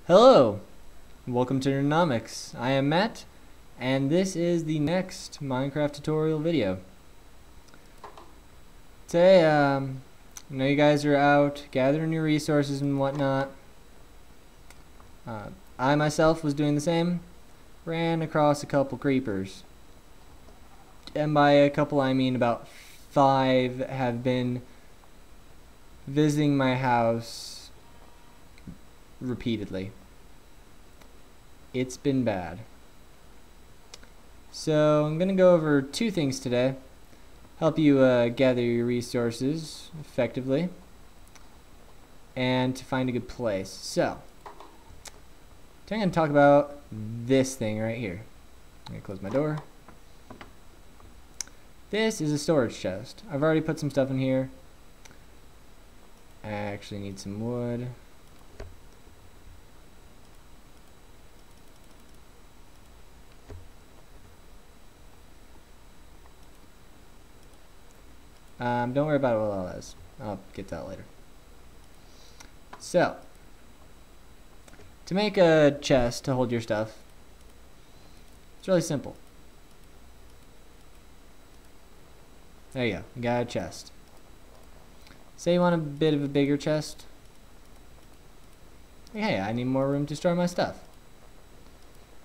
Hello, welcome to Nerdenomics. I am Matt, and this is the next Minecraft tutorial video. Today, I know you guys are out gathering your resources and whatnot. I myself was doing the same. Ran across a couple creepers. And by a couple I mean about 5 have been visiting my house repeatedly. It's been bad. So I'm going to go over 2 things today. Help you gather your resources effectively and to find a good place. So today I'm going to talk about this thing right here. I'm going to close my door. This is a storage chest. I've already put some stuff in here. I actually need some wood. Don't worry about what all that is. I'll get to that later. So, to make a chest to hold your stuff, it's really simple. There you go. You got a chest. Say you want a bit of a bigger chest. Hey, I need more room to store my stuff.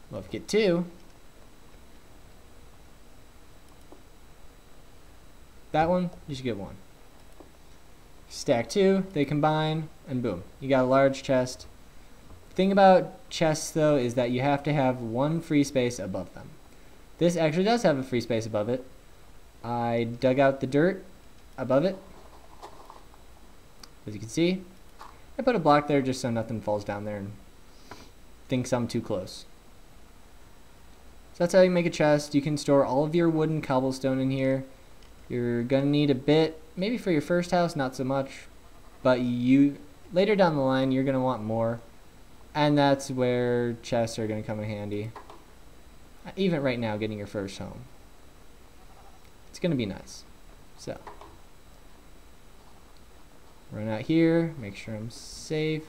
Well, if you get 2, that one, you should get 1. Stack 2, they combine, and boom, you got a large chest. The thing about chests, though, is that you have to have 1 free space above them. This actually does have a free space above it. I dug out the dirt above it. As you can see, I put a block there just so nothing falls down there and thinks I'm too close. So that's how you make a chest. You can store all of your wood and cobblestone in here. You're gonna need a bit, maybe for your first house, not so much, but later down the line you're gonna want more, and that's where chests are gonna come in handy. Even right now, getting your first home, it's gonna be nice. So run out here, make sure I'm safe.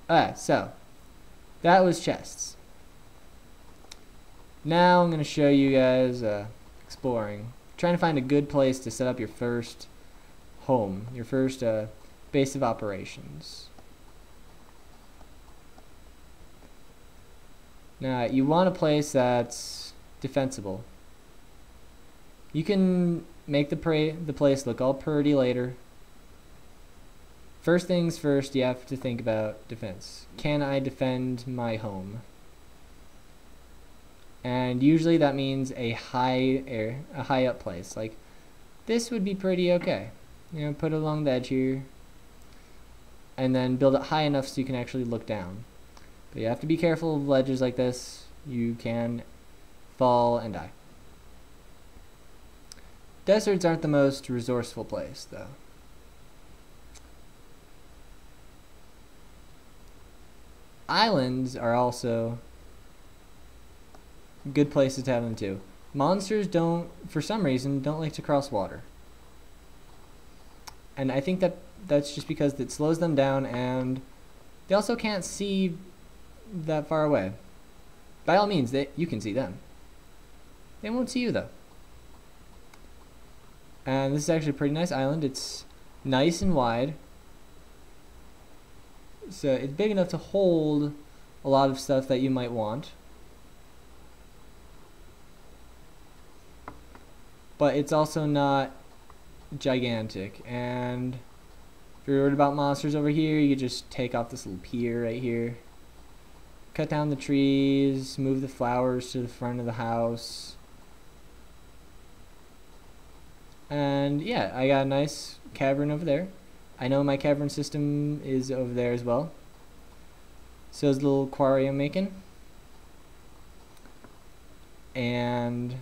So that was chests. Now I'm gonna show you guys exploring. Trying to find a good place to set up your first home, your first base of operations. Now, you want a place that's defensible. You can make the place look all pretty later. First things first, you have to think about defense. Can I defend my home? And usually that means a high up place. Like this would be pretty okay. You know, put it along the edge here, and then build it high enough so you can actually look down. But you have to be careful of ledges like this. You can fall and die. Deserts aren't the most resourceful place, though. Islands are also good places to have them too. Monsters for some reason, don't like to cross water. And I think that's just because it slows them down, and they also can't see that far away. By all means, you can see them. They won't see you, though. And this is actually a pretty nice island. It's nice and wide. So it's big enough to hold a lot of stuff that you might want. But it's also not gigantic. And if you're worried about monsters over here, you could just take off this little pier right here. Cut down the trees, move the flowers to the front of the house. And yeah, I got a nice cavern over there. I know my cavern system is over there as well. So is the little quarry I'm making. And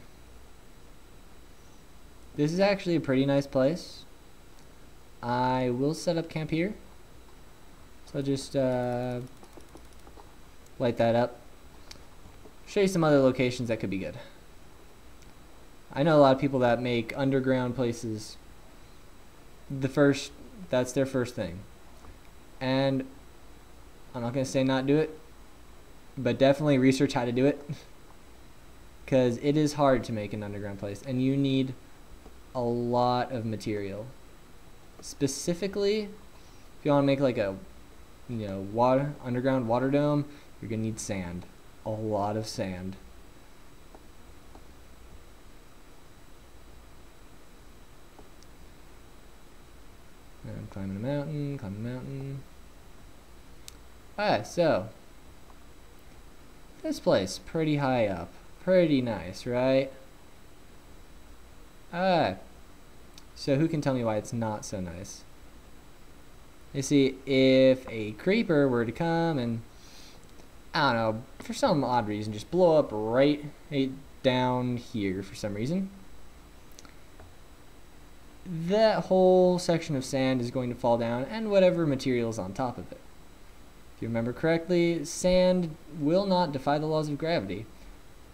this is actually a pretty nice place. I will set up camp here. So I'll just light that up. Show you some other locations that could be good. I know a lot of people that make underground places. That's their first thing. And I'm not going to say not do it, but definitely research how to do it. Because it is hard to make an underground place, and you need a lot of material. Specifically, if you want to make like a underground water dome, you're going to need sand. A lot of sand. And I'm climbing a mountain, Alright, so this place, pretty high up. Pretty nice, right? Alright. So who can tell me why it's not so nice? You see, if a creeper were to come and, I don't know, for some odd reason, just blow up right down here for some reason, that whole section of sand is going to fall down, and whatever material is on top of it. If you remember correctly, sand will not defy the laws of gravity.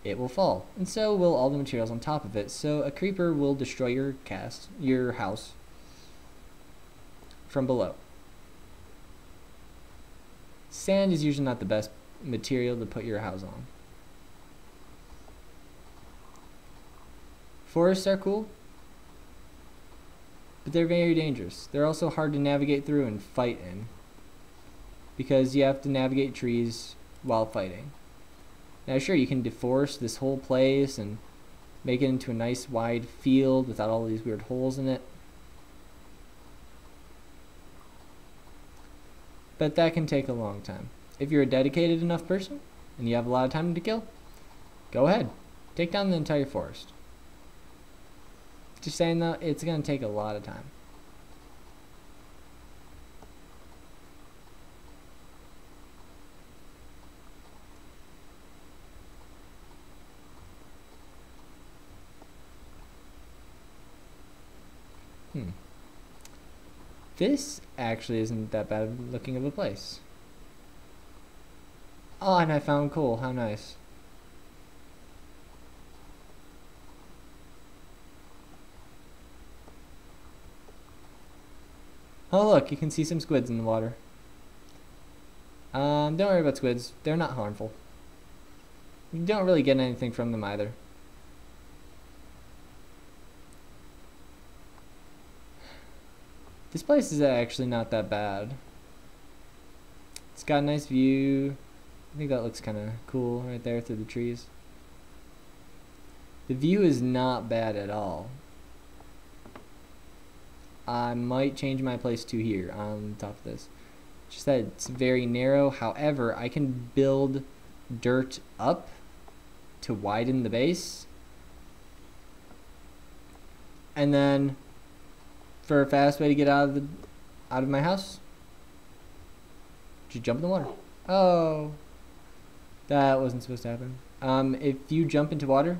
It will fall, and so will all the materials on top of it. So a creeper will destroy your house from below. Sand is usually not the best material to put your house on. Forests are cool, but they're very dangerous. They're also hard to navigate through and fight in, because you have to navigate trees while fighting. Now sure, you can deforest this whole place and make it into a nice wide field without all these weird holes in it, but that can take a long time. If you're a dedicated enough person and you have a lot of time to kill, go ahead, take down the entire forest. Just saying though, it's going to take a lot of time. This actually isn't that bad looking of a place. Oh, and I found coal. How nice. Oh look, you can see some squids in the water. Don't worry about squids. They're not harmful. You don't really get anything from them either. This place is actually not that bad. It's got a nice view. I think that looks kind of cool right there through the trees. The view is not bad at all. I might change my place to here on top of this. Just that it's very narrow. However, I can build dirt up to widen the base. And then for a fast way to get out of my house, just jump in the water. Oh, that wasn't supposed to happen. If you jump into water,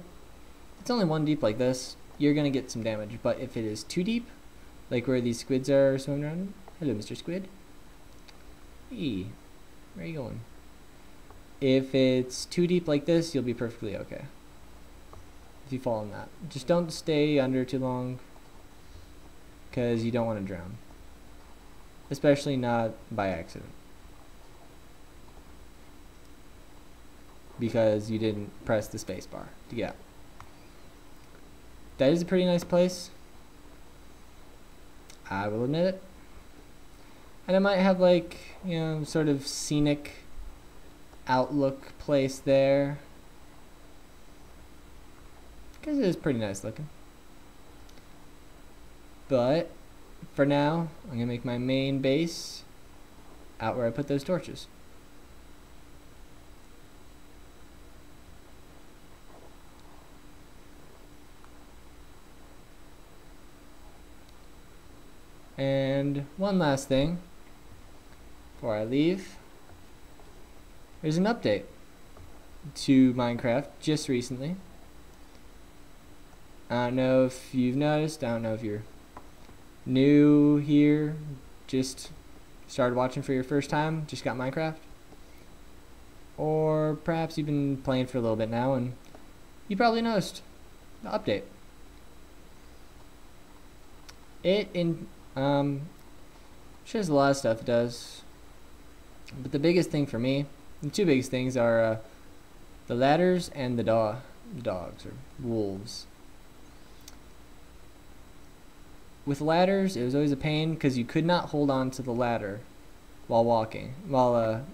it's only 1 deep like this, you're gonna get some damage. But if it is 2 deep, like where these squids are swimming around, hello, Mr. Squid. Hey, where are you going? If it's 2 deep like this, you'll be perfectly okay. If you fall in that, just don't stay under too long, because you don't want to drown, especially not by accident, because you didn't press the space bar to get out. That is a pretty nice place, I will admit it. And it might have like, you know, sort of scenic outlook place there, because it is pretty nice looking. But for now, I'm gonna make my main base out where I put those torches. And one last thing before I leave, there's an update to Minecraft just recently. I don't know if you've noticed, I don't know if you're new here, just started watching for your first time, just got Minecraft, or perhaps you've been playing for a little bit now and you probably noticed the update. It shows a lot of stuff it does. But the biggest thing for me, the two biggest things are the ladders and the dogs or wolves. With ladders, it was always a pain because you could not hold on to the ladder while walking, while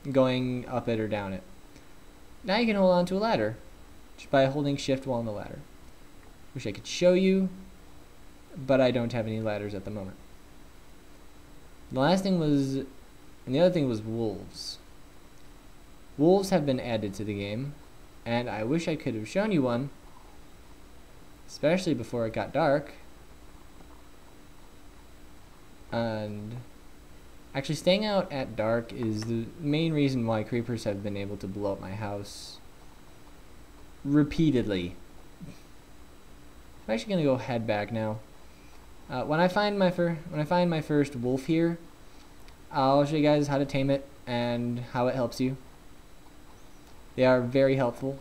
going up it or down it. Now you can hold on to a ladder just by holding shift while on the ladder. Wish I could show you, but I don't have any ladders at the moment. The last thing was, and the other thing was wolves. Wolves have been added to the game, and I wish I could have shown you one, especially before it got dark. And actually staying out at dark is the main reason why creepers have been able to blow up my house repeatedly. I'm actually gonna go head back now. When I find my first wolf here, I'll show you guys how to tame it and how it helps you. They are very helpful,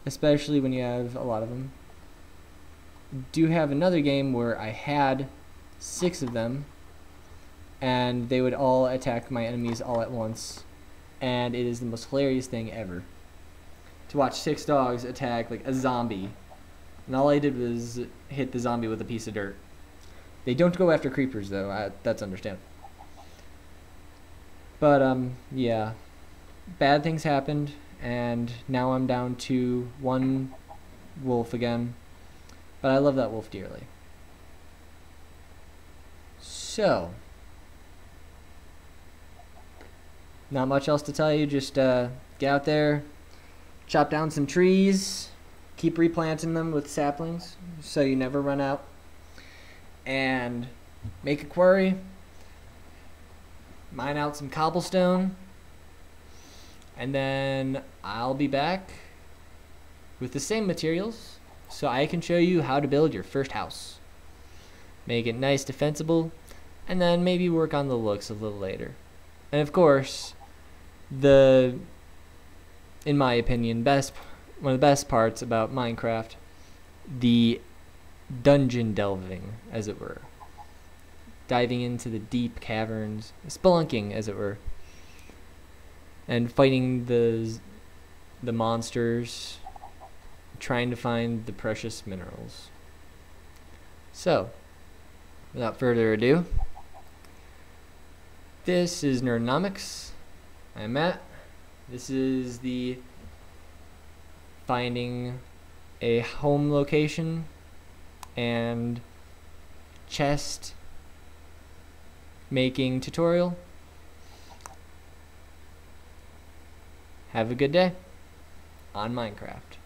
especially when you have a lot of them. Do have another game where I had 6 of them, and they would all attack my enemies all at once, and it is the most hilarious thing ever to watch 6 dogs attack like a zombie, and all I did was hit the zombie with a piece of dirt. They don't go after creepers though, that's understandable. But yeah, bad things happened, and now I'm down to 1 wolf again, but I love that wolf dearly. So, not much else to tell you, just get out there, chop down some trees, keep replanting them with saplings so you never run out, and make a quarry, mine out some cobblestone, and then I'll be back with the same materials so I can show you how to build your first house. Make it nice, defensible, and then maybe work on the looks a little later. And of course, in my opinion, one of the best parts about Minecraft, the dungeon delving, as it were. Diving into the deep caverns, spelunking, as it were, and fighting the monsters, trying to find the precious minerals. So, without further ado, this is Nerdenomics. I'm Matt. This is the finding a home location and chest making tutorial. Have a good day on Minecraft.